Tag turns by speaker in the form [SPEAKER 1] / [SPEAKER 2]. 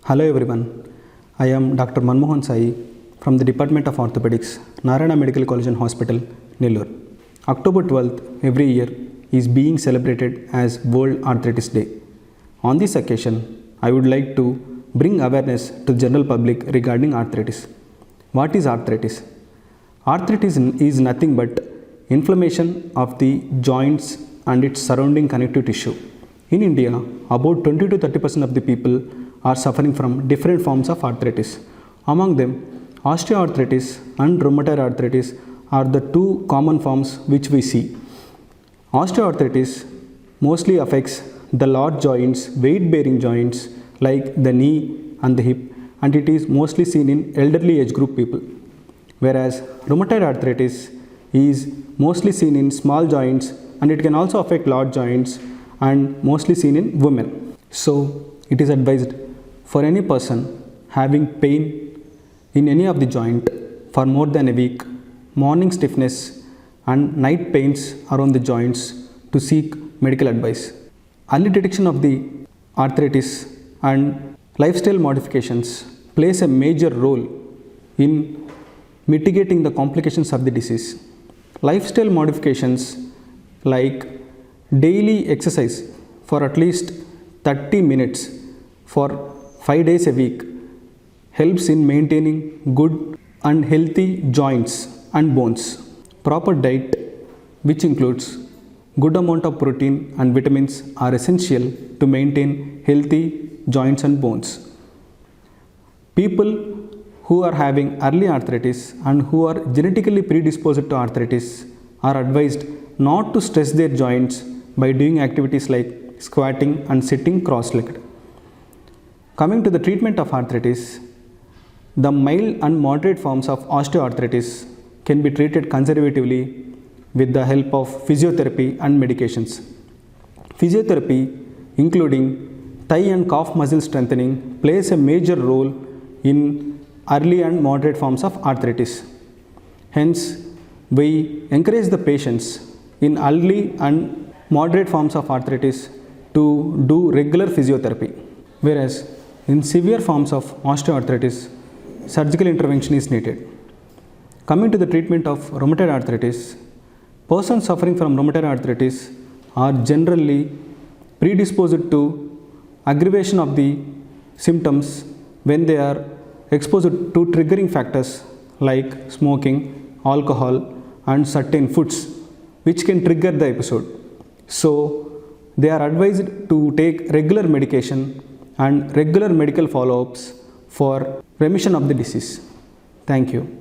[SPEAKER 1] Hello everyone, I am Dr. Manmohan Sai from the Department of Orthopedics, Narayana Medical College and Hospital, Nellore. October 12th every year is being celebrated as World Arthritis Day. On this occasion, I would like to bring awareness to the general public regarding arthritis. What is arthritis? Arthritis is nothing but inflammation of the joints and its surrounding connective tissue. In India, about 20 to 30% of the people are suffering from different forms of arthritis. Among them, osteoarthritis and rheumatoid arthritis are the two common forms which we see. Osteoarthritis mostly affects the large joints, weight-bearing joints like the knee and the hip, and it is mostly seen in elderly age group people. Whereas rheumatoid arthritis is mostly seen in small joints, and it can also affect large joints and mostly seen in women. So it is advised for any person having pain in any of the joint for more than a week, morning stiffness and night pains around the joints to seek medical advice. Early detection of the arthritis and lifestyle modifications plays a major role in mitigating the complications of the disease. Lifestyle modifications like daily exercise for at least 30 minutes for 5 days a week helps in maintaining good and healthy joints and bones. Proper diet, which includes good amount of protein and vitamins, are essential to maintain healthy joints and bones. People who are having early arthritis and who are genetically predisposed to arthritis are advised not to stress their joints by doing activities like squatting and sitting cross-legged. Coming to the treatment of arthritis, the mild and moderate forms of osteoarthritis can be treated conservatively with the help of physiotherapy and medications. Physiotherapy, including thigh and calf muscle strengthening, plays a major role in early and moderate forms of arthritis. Hence, we encourage the patients in early and moderate forms of arthritis to do regular physiotherapy. Whereas in severe forms of osteoarthritis, surgical intervention is needed. Coming to the treatment of rheumatoid arthritis, persons suffering from rheumatoid arthritis are generally predisposed to aggravation of the symptoms when they are exposed to triggering factors like smoking, alcohol and certain foods which can trigger the episode. So they are advised to take regular medication and regular medical follow-ups for remission of the disease. Thank you.